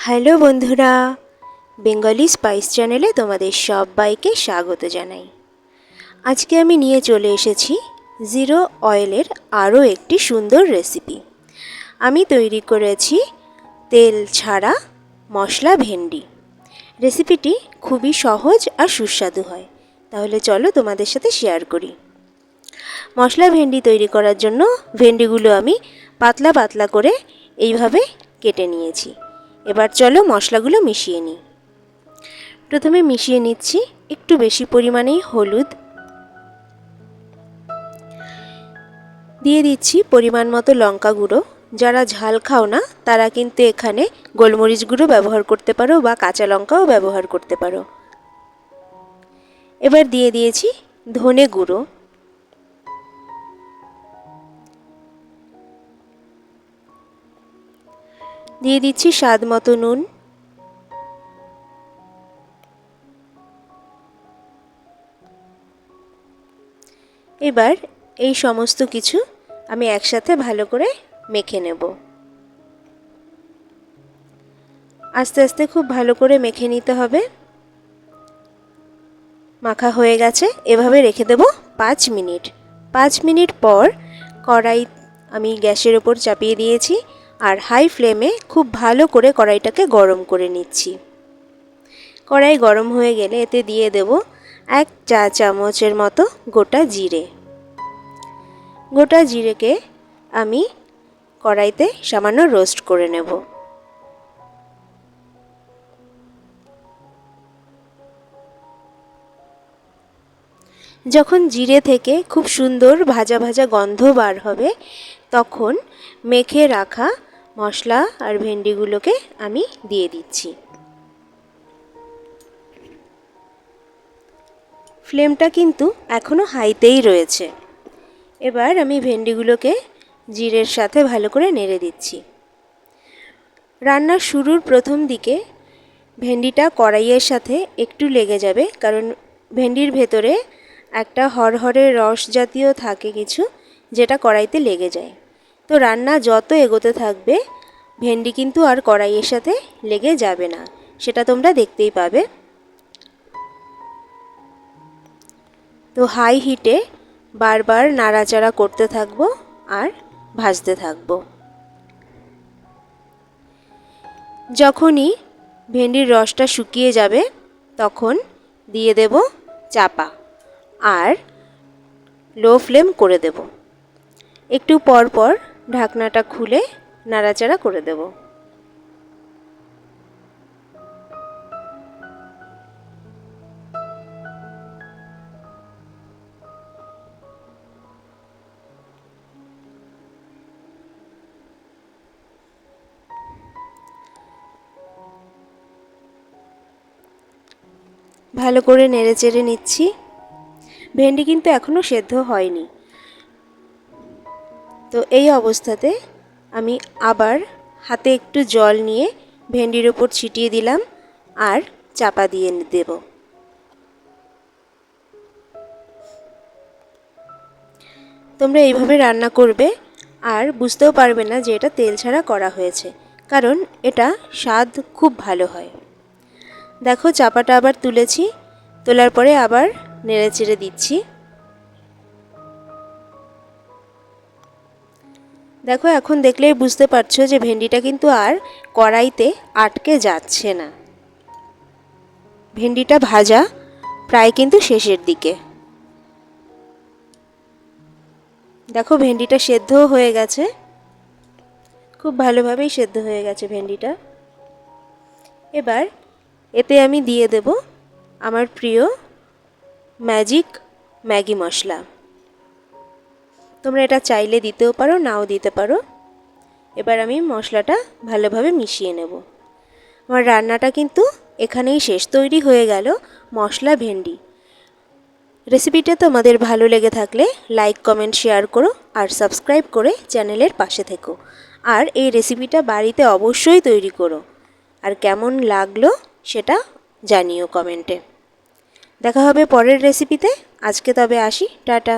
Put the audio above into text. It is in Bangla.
হ্যালো বন্ধুরা, বেঙ্গলি স্পাইস চ্যানেলে তোমাদের সবাইকে স্বাগত জানাই। আজকে আমি নিয়ে চলে এসেছি জিরো অয়েলের আরও একটি সুন্দর রেসিপি। আমি তৈরি করেছি তেল ছাড়া মশলা ভেন্ডি। রেসিপিটি খুবই সহজ আর সুস্বাদু হয়। তাহলে চলো তোমাদের সাথে শেয়ার করি। মশলা ভেন্ডি তৈরি করার জন্য ভেন্ডিগুলো আমি পাতলা পাতলা করে এইভাবে কেটে নিয়েছি। এবার চলো মশলাগুলো মিশিয়ে নিই। প্রথমে মিশিয়ে নিচ্ছি একটু বেশি পরিমাণেই হলুদ, দিয়ে দিচ্ছি পরিমাণ মতো লঙ্কা গুঁড়ো। যারা ঝাল খাও না তারা কিন্তু এখানে গোলমরিচ গুঁড়ো ব্যবহার করতে পারো বা কাঁচা লঙ্কাও ব্যবহার করতে পারো। এবার দিয়ে দিয়েছি ধনে গুঁড়ো, দিয়ে দিচ্ছি স্বাদ মতো নুন, এবার এই সমস্ত কিছু আমি একসাথে ভালো করে মেখে নেব। আস্তে আস্তে খুব ভালো করে মেখে নিতে হবে। মাখা হয়ে গেছে, এভাবে রেখে দেব 5 মিনিট। 5 মিনিট পর কড়াই আমি গ্যাসের ওপর চাপিয়ে দিয়েছি আর হাই ফ্লেমে খুব ভালো করে কড়াইটাকে গরম করে নিচ্ছি। কড়াই গরম হয়ে গেলে এতে দিয়ে দেব 1 চা চামচের মতো গোটা জিরে। গোটা জিরেকে আমি কড়াইতে সামান্য রোস্ট করে নেব। যখন জিরে থেকে খুব সুন্দর ভাজা ভাজা গন্ধ বার হবে তখন মেখে রাখা মশলা আর ভেন্ডিগুলোকে আমি দিয়ে দিচ্ছি। ফ্লেমটা কিন্তু এখনও হাইতেই রয়েছে। এবার আমি ভেন্ডিগুলোকে জিরের সাথে ভালো করে নেড়ে দিচ্ছি। রান্নার শুরুর প্রথম দিকে ভেন্ডিটা কড়াইয়ের সাথে একটু লেগে যাবে, কারণ ভেন্ডির ভেতরে একটা হরহরে রস জাতীয় থাকে কিছু, যেটা কড়াইতে লেগে যায়। তো রান্না যত এগোতে থাকবে ভেন্ডি কিন্তু আর কড়াইয়ের সাথে লেগে যাবে না, সেটা তোমরা দেখতেই পাবে। তো হাই হিটে বারবার নাড়াচাড়া করতে থাকবো আর ভাজতে থাকবো। যখনই ভেন্ডির রসটা শুকিয়ে যাবে তখন দিয়ে দেব চাপা আর লো ফ্লেম করে দেব। একটু পর পর ঢাকনাটা খুলে নাড়াচাড়া করে দেব। ভালো করে নেড়েচেড়ে নিচ্ছি। ভেন্ডি কিন্তু এখনও সেদ্ধ হয়নি। তো এই অবস্থাতে আমি আবার হাতে একটু জল নিয়ে ভেন্ডির ওপর ছিটিয়ে দিলাম আর চাপা দিয়ে দেব। তোমরা এইভাবে রান্না করবে আর বুঝতেও পারবে না যে এটা তেল ছাড়া করা হয়েছে, কারণ এটা স্বাদ খুব ভালো হয়। দেখো চাপাটা আবার তুলেছি, তোলার পরে আবার নেড়েচেড়ে দিচ্ছি। দেখো এখন দেখলেই বুঝতে পারছো যে ভেন্ডিটা কিন্তু আর কড়াইতে আটকে যাচ্ছে না। ভেন্ডিটা ভাজা প্রায় কিন্তু শেষের দিকে। দেখো ভেন্ডিটা সেদ্ধও হয়ে গেছে, খুব ভালোভাবেই সেদ্ধ হয়ে গেছে ভেন্ডিটা। এবার এতে আমি দিয়ে দেব আমার প্রিয় ম্যাজিক ম্যাগি মশলা। তোমরা এটা চাইলে দিতেও পারো, নাও দিতে পারো। এবার আমি মশলাটা ভালোভাবে মিশিয়ে নেব। আমার রান্নাটা কিন্তু এখানেই শেষ। তৈরি হয়ে গেল মশলা ভেন্ডি। রেসিপিটা তোমাদের ভালো লেগে থাকলে লাইক কমেন্ট শেয়ার করো আর সাবস্ক্রাইব করে চ্যানেলের পাশে থেকো। আর এই রেসিপিটা বাড়িতে অবশ্যই তৈরি করো, আর কেমন লাগলো সেটা জানিও কমেন্টে। দেখা হবে পরের রেসিপিতে। আজকে তবে আসি, টাটা।